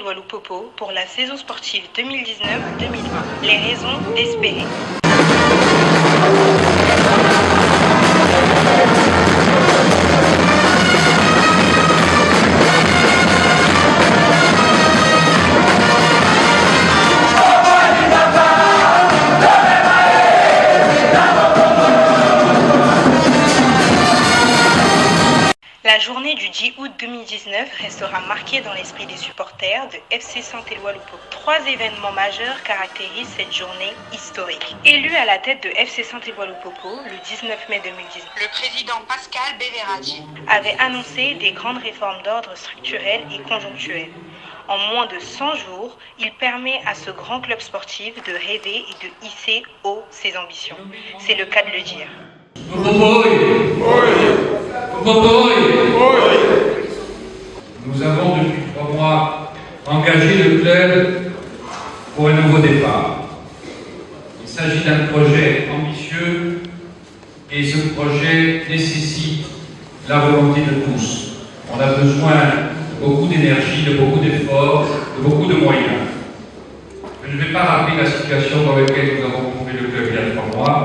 Saint-Éloi-Loupopo pour la saison sportive 2019-2020. Les raisons d'espérer. La journée du 10 août 2019 restera marquée dans l'esprit des supporters de FC Saint-Éloi-Loupopo. 3 événements majeurs caractérisent cette journée historique. Élu à la tête de FC Saint-Éloi-Loupopo le 19 mai 2019, le président Pascal Beveradi avait annoncé des grandes réformes d'ordre structurel et conjoncturel. En moins de 100 jours, il permet à ce grand club sportif de rêver et de hisser haut ses ambitions. C'est le cas de le dire. Nous avons depuis 3 mois engagé le club pour un nouveau départ. Il s'agit d'un projet ambitieux et ce projet nécessite la volonté de tous. On a besoin de beaucoup d'énergie, de beaucoup d'efforts, de beaucoup de moyens. Je ne vais pas rappeler la situation dans laquelle nous avons trouvé le club il y a 3 mois.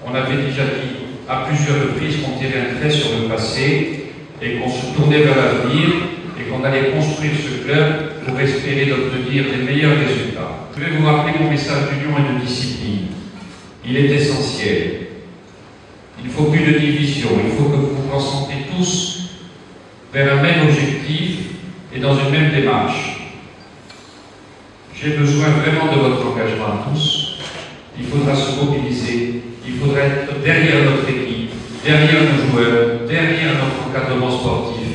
On avait déjà dit à plusieurs reprises qu'on tirait un trait sur le passé et qu'on se tournait vers l'avenir et qu'on allait construire ce club pour espérer d'obtenir les meilleurs résultats. Je vais vous rappeler mon message d'union et de discipline. Il est essentiel. Il ne faut plus de division. Il faut que vous vous concentrez tous vers un même objectif et dans une même démarche. J'ai besoin vraiment de votre engagement à tous. Il faudra se mobiliser. Il faudra être derrière notre équipe, derrière nos joueurs, derrière notre encadrement sportif.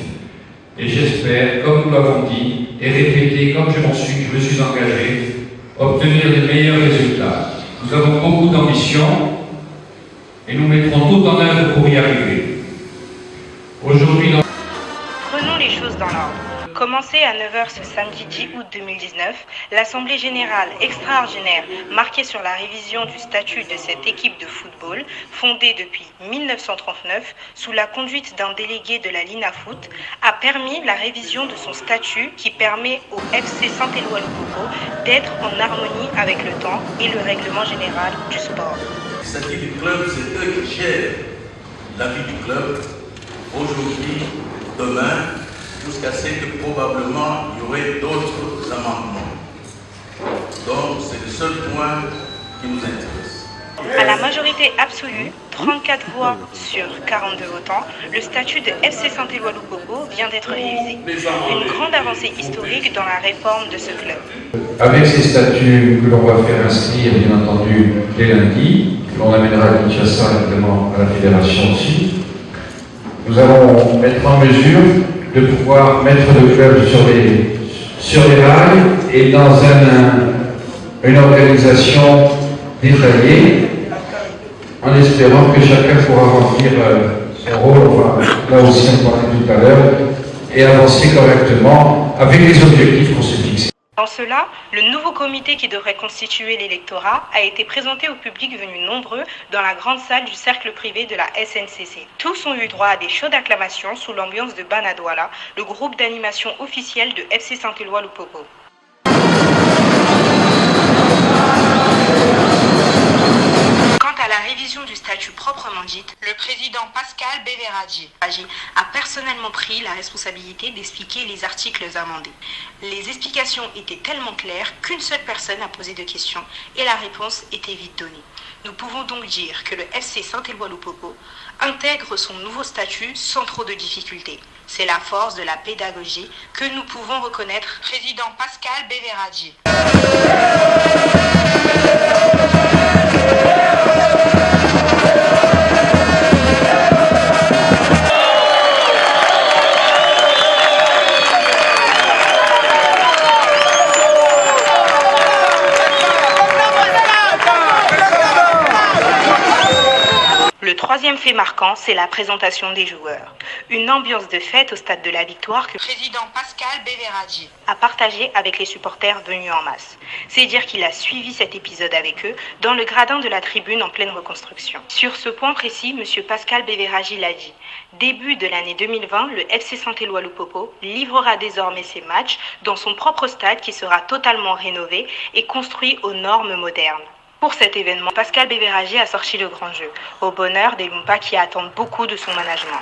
Et j'espère, comme nous l'avons dit, et répété comme je me suis engagé, obtenir les meilleurs résultats. Nous avons beaucoup d'ambition et nous mettrons tout en œuvre pour y arriver. Aujourd'hui, Prenons les choses dans l'ordre. Commencé à 9h ce samedi 10 août 2019, l'Assemblée générale extraordinaire marquée sur la révision du statut de cette équipe de football, fondée depuis 1939 sous la conduite d'un délégué de la LINAFoot, a permis la révision de son statut qui permet au FC Saint-Éloi-Loupopo d'être en harmonie avec le temps et le règlement général du sport. Le statut du club, c'est eux qui gèrent la vie du club, aujourd'hui, demain, jusqu'à ce que probablement il y aurait d'autres amendements. Donc c'est le seul point qui nous intéresse. À la majorité absolue, 34 voix sur 42 votants, le statut de FC Saint-Éloi-Loupopo vient d'être révisé. Une grande avancée historique dans la réforme de ce club. avec ces statuts que l'on va faire inscrire, bien entendu, dès lundi, que l'on amènera à Kinshasa, évidemment, à la fédération aussi, nous allons être en mesure de pouvoir mettre le club sur les rails et dans une organisation détaillée, en espérant que chacun pourra remplir son rôle, enfin, là aussi on parlait tout à l'heure, et avancer correctement avec les objectifs qu'on s'est fixés. Dans cela, le nouveau comité qui devrait constituer l'électorat a été présenté au public venu nombreux dans la grande salle du cercle privé de la SNCC. Tous ont eu droit à des chauds d'acclamations sous l'ambiance de Banadouala, le groupe d'animation officiel de FC Saint-Éloi-Loupopo. Quant à la révision du statut proprement dite, le président Pascal Beveradi a personnellement pris la responsabilité d'expliquer les articles amendés. Les explications étaient tellement claires qu'une seule personne a posé de questions et la réponse était vite donnée. Nous pouvons donc dire que le FC Saint-Éloi-Loupopo intègre son nouveau statut sans trop de difficultés. C'est la force de la pédagogie que nous pouvons reconnaître. Président Pascal Beveradi. Le 3 troisième fait marquant, c'est la présentation des joueurs. Une ambiance de fête au stade de la Victoire que le président Pascal Béveradier a partagé avec les supporters venus en masse. C'est dire qu'il a suivi cet épisode avec eux dans le gradin de la tribune en pleine reconstruction. Sur ce point précis, M. Pascal Béveradier l'a dit. Début de l'année 2020, le FC Saint-Éloi Lupopo livrera désormais ses matchs dans son propre stade qui sera totalement rénové et construit aux normes modernes. Pour cet événement, Pascal Béveradier a sorti le grand jeu, au bonheur des Lumpas qui attendent beaucoup de son management.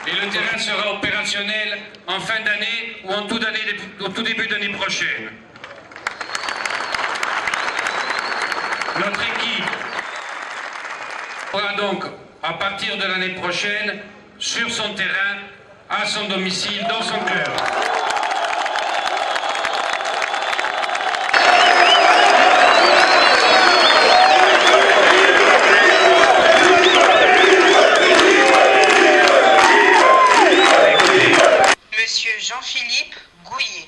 Et le terrain sera opérationnel en fin d'année ou au tout début d'année prochaine. Notre équipe aura donc, à partir de l'année prochaine, sur son terrain, à son domicile, dans son club. Monsieur Jean-Philippe Gouillet.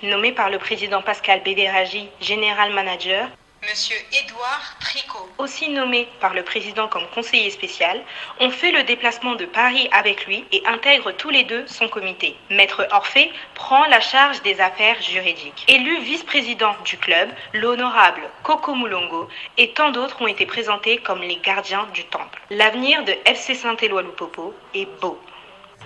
Nommé par le président Pascal Béveradier, général manager. Monsieur Édouard Tricot, aussi nommé par le président comme conseiller spécial, ont fait le déplacement de Paris avec lui et intègrent tous les deux son comité. Maître Orphée prend la charge des affaires juridiques. Élu vice-président du club, l'honorable Coco Moulongo et tant d'autres ont été présentés comme les gardiens du temple. L'avenir de FC Saint-Éloi Lupopo est beau.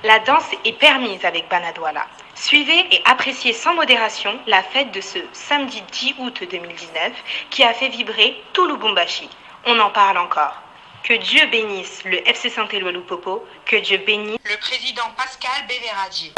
La danse est permise avec Banadouala. Suivez et appréciez sans modération la fête de ce samedi 10 août 2019 qui a fait vibrer tout Lubumbashi. On en parle encore. Que Dieu bénisse le FC Saint-Éloi Lupopo, que Dieu bénisse le président Pascal Béveradier.